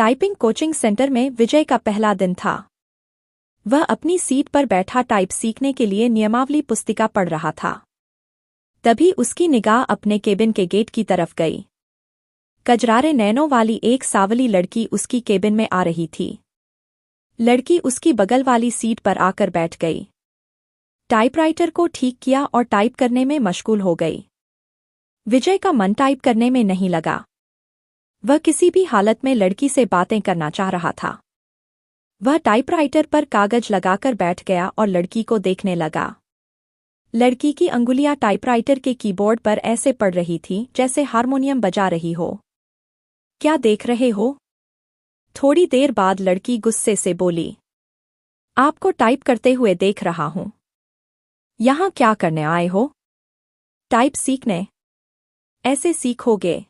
Typing coaching centre में विजय का पहला दिन था। वह अपनी सीट पर बैठा टाइप सीखने के लिए नियमावली पुस्तिका पढ़ रहा था। तभी उसकी निगाह अपने केबिन के गेट की तरफ गई। कजरारे नैनों वाली एक सावली लड़की उसकी केबिन में आ रही थी। लड़की उसकी बगल वाली सीट पर आकर बैठ गई। टाइपराइटर को ठीक किया और टाइप करने में मशगूल हो गई। विजय का मन टाइप करने में नहीं लगा। वह किसी भी हालत में लड़की से बातें करना चाह रहा था। वह टाइपराइटर पर कागज लगाकर बैठ गया और लड़की को देखने लगा। लड़की की अंगुलियां टाइपराइटर के कीबोर्ड पर ऐसे पड़ रही थीं जैसे हारमोनियम बजा रही हो। क्या देख रहे हो? थोड़ी देर बाद लड़की गुस्से से बोली। आपको टाइप करते हुए देख रहा हूं। यहां क्या करने आए हो? टाइप सीखने। ऐसे सीखोगे?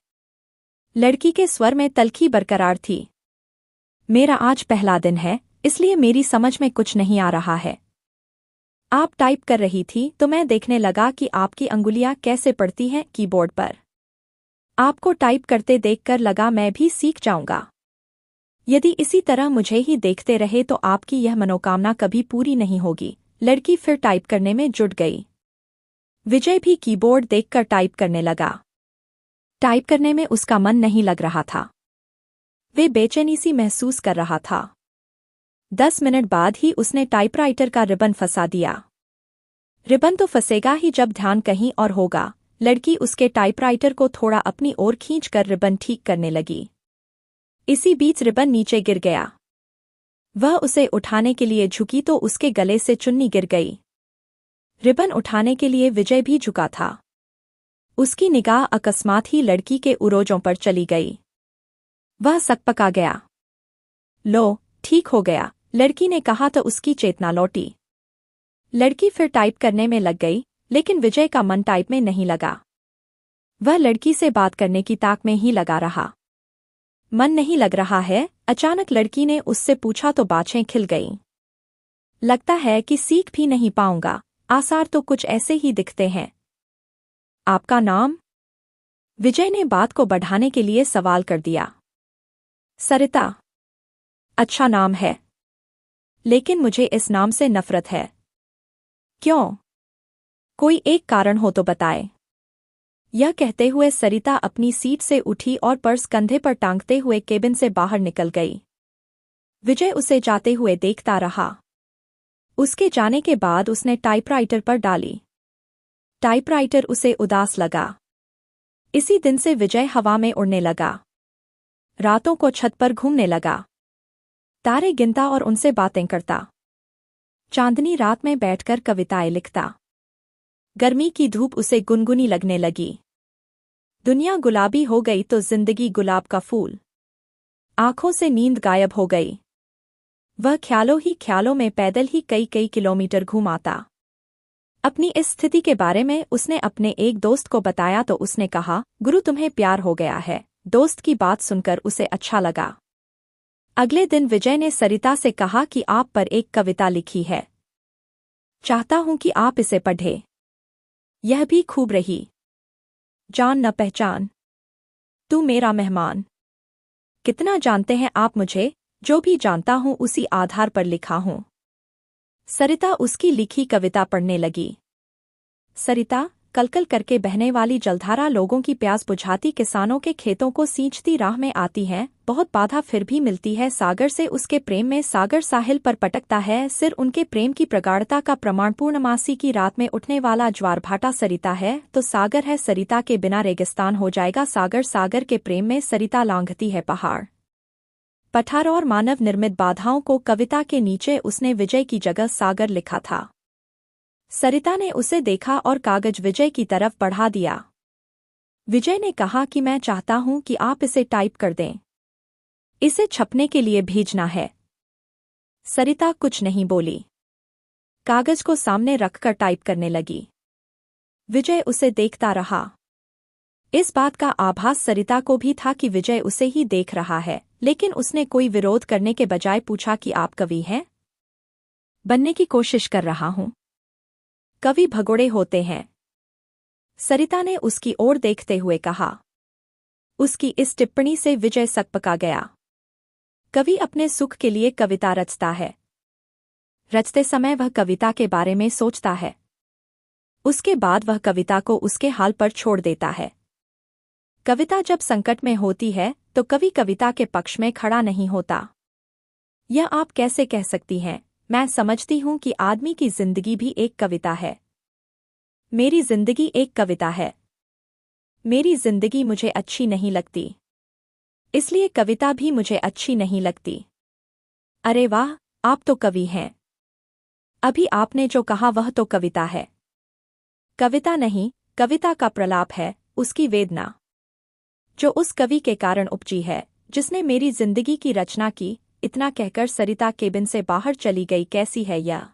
लड़की के स्वर में तल्खी बरकरार थी। मेरा आज पहला दिन है, इसलिए मेरी समझ में कुछ नहीं आ रहा है। आप टाइप कर रही थी तो मैं देखने लगा कि आपकी अंगुलियां कैसे पड़ती हैं कीबोर्ड पर। आपको टाइप करते देखकर लगा मैं भी सीख जाऊंगा। यदि इसी तरह मुझे ही देखते रहे तो आपकी यह मनोकामना कभी पूरी नहीं होगी। लड़की फिर टाइप करने में जुट गई। विजय भी कीबोर्ड देखकर टाइप करने लगा। टाइप करने में उसका मन नहीं लग रहा था। वे बेचैनी सी महसूस कर रहा था। 10 मिनट बाद ही उसने टाइपराइटर का रिबन फंसा दिया। रिबन तो फंसेगा ही जब ध्यान कहीं और होगा। लड़की उसके टाइपराइटर को थोड़ा अपनी ओर खींचकर रिबन ठीक करने लगी। इसी बीच रिबन नीचे गिर गया। वह उसे उठाने के लिए झुकी तो उसके गले से चुन्नी गिर गई। रिबन उठाने के लिए विजय भी झुका था। उसकी निगाह अकस्मात ही लड़की के उरोजों पर चली गई। वह सकपका गया। लो, ठीक हो गया, लड़की ने कहा तो उसकी चेतना लौटी। लड़की फिर टाइप करने में लग गई, लेकिन विजय का मन टाइप में नहीं लगा। वह लड़की से बात करने की ताक में ही लगा रहा। मन नहीं लग रहा है? अचानक लड़की ने उससे पूछा तो बाछें खिल गईं। लगता है कि सीख भी नहीं पाऊंगा, आसार तो कुछ ऐसे ही दिखते हैं। आपका नाम? विजय ने बात को बढ़ाने के लिए सवाल कर दिया। सरिता। अच्छा नाम है, लेकिन मुझे इस नाम से नफरत है। क्यों? कोई एक कारण हो तो बताए। यह कहते हुए सरिता अपनी सीट से उठी और पर्स कंधे पर टांगते हुए केबिन से बाहर निकल गई। विजय उसे जाते हुए देखता रहा। उसके जाने के बाद उसने टाइपराइटर पर डाली। टाइपराइटर उसे उदास लगा। इसी दिन से विजय हवा में उड़ने लगा। रातों को छत पर घूमने लगा। तारे गिनता और उनसे बातें करता। चांदनी रात में बैठकर कविताएं लिखता। गर्मी की धूप उसे गुनगुनी लगने लगी। दुनिया गुलाबी हो गई तो जिंदगी गुलाब का फूल। आंखों से नींद गायब हो गई। वह ख्यालों ही ख्यालों में पैदल ही कई कई किलोमीटर घूमाता। अपनी इस स्थिति के बारे में उसने अपने एक दोस्त को बताया तो उसने कहा, गुरु तुम्हें प्यार हो गया है। दोस्त की बात सुनकर उसे अच्छा लगा। अगले दिन विजय ने सरिता से कहा कि आप पर एक कविता लिखी है। चाहता हूं कि आप इसे पढ़ें। यह भी खूब रही। जान न पहचान, तू मेरा मेहमान। कितना जानते हैं आप मुझे? जो भी जानता हूं उसी आधार पर लिखा हूं। सरिता उसकी लिखी कविता पढ़ने लगी। सरिता, कलकल करके बहने वाली जलधारा लोगों की प्यास बुझाती किसानों के खेतों को सींचती राह में आती है। बहुत बाधा फिर भी मिलती है सागर से उसके प्रेम में। सागर साहिल पर पटकता है सिर उनके प्रेम की प्रगाढ़ता का प्रमाण। पूर्णमासी की रात में उठने वाला ज्वार भाटा सरिता है तो सागर है। सरिता के बिना रेगिस्तान हो जाएगा सागर। सागर के प्रेम में सरिता लांघती है पहाड़ पठार और मानव निर्मित बाधाओं को। कविता के नीचे उसने विजय की जगह सागर लिखा था। सरिता ने उसे देखा और कागज विजय की तरफ बढ़ा दिया। विजय ने कहा कि मैं चाहता हूं कि आप इसे टाइप कर दें। इसे छपने के लिए भेजना है। सरिता कुछ नहीं बोली। कागज को सामने रखकर टाइप करने लगी। विजय उसे देखता रहा। इस बात का आभास सरिता को भी था कि विजय उसे ही देख रहा है, लेकिन उसने कोई विरोध करने के बजाय पूछा कि आप कवि हैं? बनने की कोशिश कर रहा हूं। कवि भगोड़े होते हैं, सरिता ने उसकी ओर देखते हुए कहा। उसकी इस टिप्पणी से विजय सकपका गया। कवि अपने सुख के लिए कविता रचता है। रचते समय वह कविता के बारे में सोचता है। उसके बाद वह कविता को उसके हाल पर छोड़ देता है। कविता जब संकट में होती है तो कवि कविता के पक्ष में खड़ा नहीं होता। यह आप कैसे कह सकती हैं? मैं समझती हूं कि आदमी की जिंदगी भी एक कविता है। मेरी जिंदगी एक कविता है। मेरी जिंदगी मुझे अच्छी नहीं लगती, इसलिए कविता भी मुझे अच्छी नहीं लगती। अरे वाह, आप तो कवि हैं। अभी आपने जो कहा वह तो कविता है। कविता नहीं, कविता का प्रलाप है, उसकी वेदना, जो उस कवि के कारण उपजी है जिसने मेरी जिंदगी की रचना की। इतना कहकर सरिता केबिन से बाहर चली गई। कैसी है यह?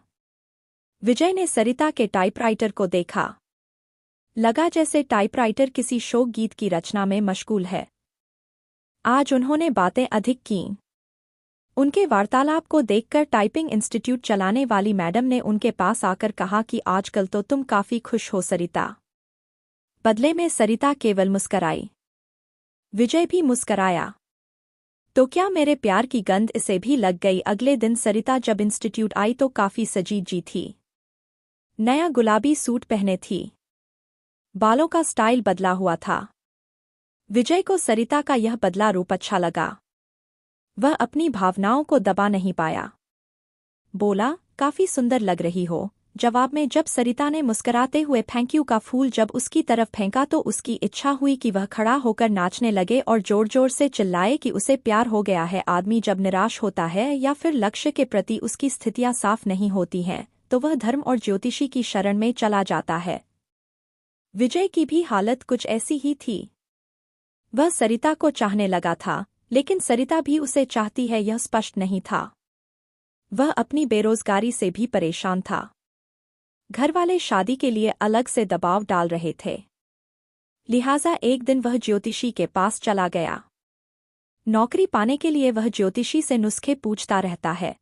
विजय ने सरिता के टाइपराइटर को देखा। लगा जैसे टाइपराइटर किसी शोक गीत की रचना में मशगूल है। आज उन्होंने बातें अधिक कीं। उनके वार्तालाप को देखकर टाइपिंग इंस्टीट्यूट चलाने वाली मैडम ने उनके पास आकर कहा कि आजकल तो तुम काफी खुश हो सरिता। बदले में सरिता केवल मुस्कराई। विजय भी मुस्कराया। तो क्या मेरे प्यार की गंध इसे भी लग गई? अगले दिन सरिता जब इंस्टीट्यूट आई तो काफी सजी जी थी। नया गुलाबी सूट पहने थी। बालों का स्टाइल बदला हुआ था। विजय को सरिता का यह बदला रूप अच्छा लगा। वह अपनी भावनाओं को दबा नहीं पाया। बोला, काफी सुंदर लग रही हो। जवाब में जब सरिता ने मुस्कुराते हुए थैंक यू का फूल जब उसकी तरफ फेंका तो उसकी इच्छा हुई कि वह खड़ा होकर नाचने लगे और जोर जोर से चिल्लाए कि उसे प्यार हो गया है। आदमी जब निराश होता है या फिर लक्ष्य के प्रति उसकी स्थितियां साफ नहीं होती हैं तो वह धर्म और ज्योतिषी की शरण में चला जाता है। विजय की भी हालत कुछ ऐसी ही थी। वह सरिता को चाहने लगा था, लेकिन सरिता भी उसे चाहती है यह स्पष्ट नहीं था। वह अपनी बेरोजगारी से भी परेशान था। घरवाले शादी के लिए अलग से दबाव डाल रहे थे। लिहाजा एक दिन वह ज्योतिषी के पास चला गया। नौकरी पाने के लिए वह ज्योतिषी से नुस्खे पूछता रहता है।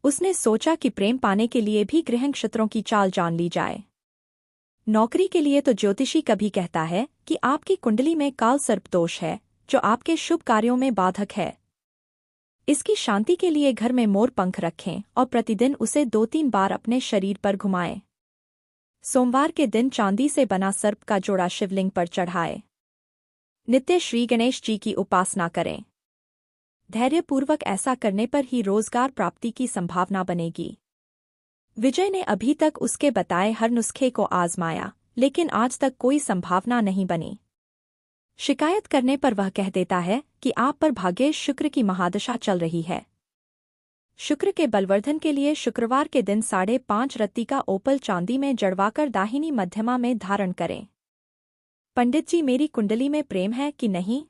उसने सोचा कि प्रेम पाने के लिए भी ग्रह नक्षत्रों की चाल जान ली जाए। नौकरी के लिए तो ज्योतिषी कभी कहता है कि आपकी कुंडली में काल सर्प दोष है जो आपके शुभ कार्यों में बाधक है। इसकी शांति के लिए घर में मोर पंख रखें और प्रतिदिन उसे 2-3 बार अपने शरीर पर घुमाएं। सोमवार के दिन चांदी से बना सर्प का जोड़ा शिवलिंग पर चढ़ाएं। नित्य श्री गणेश जी की उपासना करें। धैर्यपूर्वक ऐसा करने पर ही रोजगार प्राप्ति की संभावना बनेगी। विजय ने अभी तक उसके बताए हर नुस्खे को आजमाया, लेकिन आज तक कोई संभावना नहीं बनी। शिकायत करने पर वह कह देता है कि आप पर भाग्येश शुक्र की महादशा चल रही है। शुक्र के बलवर्धन के लिए शुक्रवार के दिन 5.5 रत्ती का ओपल चांदी में जड़वाकर दाहिनी मध्यमा में धारण करें। पंडित जी, मेरी कुंडली में प्रेम है कि नहीं?